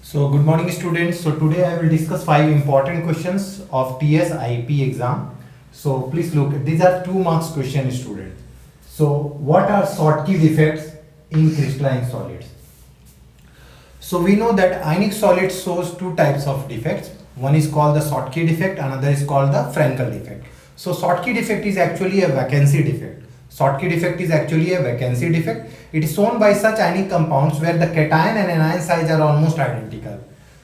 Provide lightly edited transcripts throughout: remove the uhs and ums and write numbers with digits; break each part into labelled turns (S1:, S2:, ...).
S1: So good morning students. So today I will discuss 5 important questions of TS IP exam. So please look, these are 2 marks question student. So what are Schottky defects in crystalline solids? So we know that ionic solid shows 2 types of defects. One is called the Schottky defect, another is called the Frankel defect. So Schottky defect is actually a vacancy defect. Schottky defect is actually a vacancy defect. It is shown by such ionic compounds where the cation and anion size are almost identical.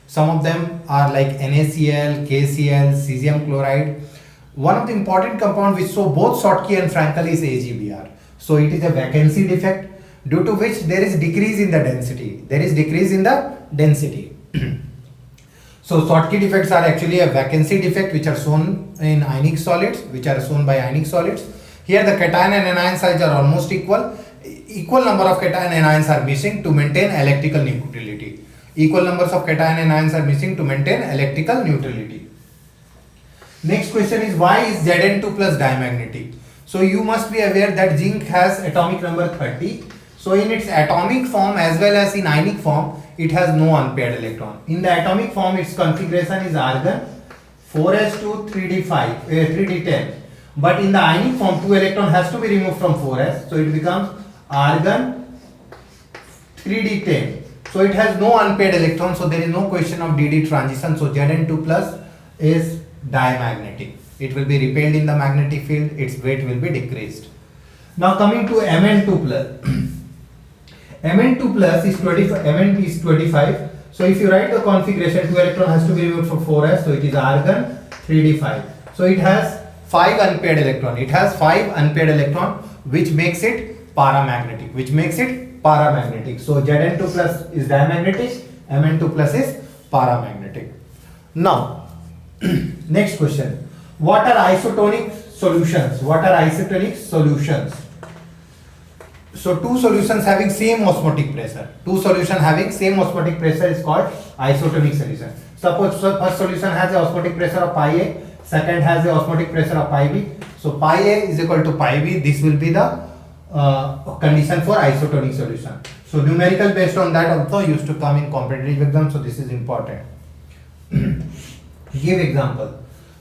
S1: Some of them are like NaCl, KCl, cesium chloride. One of the important compounds which show both Schottky and Frankel is AgBr. So it is a vacancy defect due to which there is decrease in the density. So Schottky defects are actually a vacancy defect which are shown in ionic solids, which are shown by ionic solids. Here the cation and anion size are almost equal. Equal number of cation and anions are missing to maintain electrical neutrality. Equal numbers of cation and anions are missing to maintain electrical neutrality. Next question is, why is Zn2 plus diamagnetic? So you must be aware that zinc has atomic number 30. So in its atomic form as well as in ionic form, it has no unpaired electron. In the atomic form, its configuration is argon 4s2 3d10. But in the ionic form, 2 electron has to be removed from 4s, so it becomes argon 3d10. So it has no unpaired electron, so there is no question of dd transition. So Zn2 plus is diamagnetic. It will be repelled in the magnetic field, its weight will be decreased. Now coming to Mn2 plus. Mn2 plus is 25, Mn is 25. So if you write the configuration, 2 electron has to be removed from 4s, so it is argon 3d5. So it has 5 unpaired electron. It has 5 unpaired electron, which makes it paramagnetic. So Zn2 plus is diamagnetic, Mn2 plus is paramagnetic. Now, next question. What are isotonic solutions? So two solutions having same osmotic pressure. Is called isotonic solution. Suppose first solution has a osmotic pressure of pi A, second has the osmotic pressure of pi B. So pi A is equal to pi B. This will be the condition for isotonic solution. So numerical based on that also used to come in competitive exam. So this is important. Give example.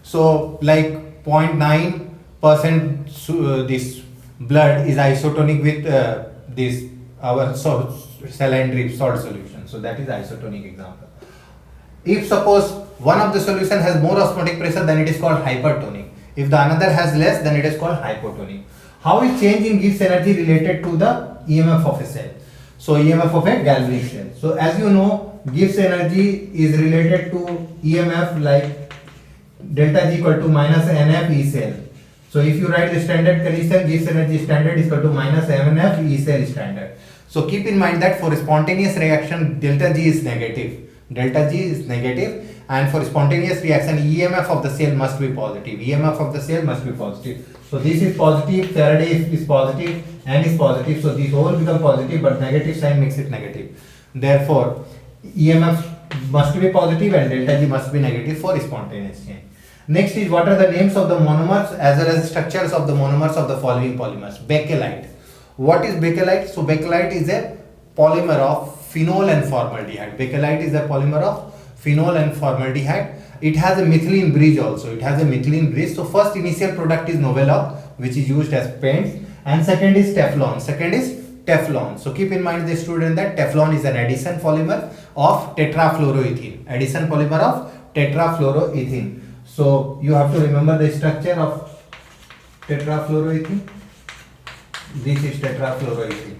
S1: So like 0.9% this blood is isotonic with this our saline drip salt solution. So that is isotonic example. If suppose one of the solution has more osmotic pressure, then it is called hypertonic. If the another has less, then it is called hypotonic. How is change in Gibbs energy related to the EMF of a cell? So EMF of a galvanic cell. So as you know, Gibbs energy is related to EMF like delta G equal to minus NF E cell. So if you write the standard condition, Gibbs energy standard is equal to minus MNF E cell standard. So keep in mind that for a spontaneous reaction, delta G is negative. And for spontaneous reaction, EMF of the cell must be positive. So this is positive, Faraday is positive, N is positive. So these all become positive, but negative sign makes it negative. Therefore, EMF must be positive and delta G must be negative for spontaneous change. Next is, what are the names of the monomers as well as structures of the monomers of the following polymers? Bakelite. What is bakelite? So bakelite is a polymer of phenol and formaldehyde. It has a methylene bridge also. So first initial product is Noveloc, which is used as paints, and second is Teflon. So keep in mind, the student, that Teflon is an addition polymer of tetrafluoroethene. So you have to remember the structure of tetrafluoroethene. This is tetrafluoroethene.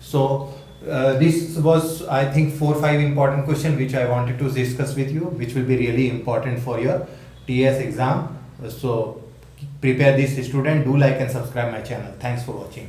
S1: So this was, I think, 4 or 5 important questions which I wanted to discuss with you, which will be really important for your TS exam. So prepare this student. Do like and subscribe my channel. Thanks for watching.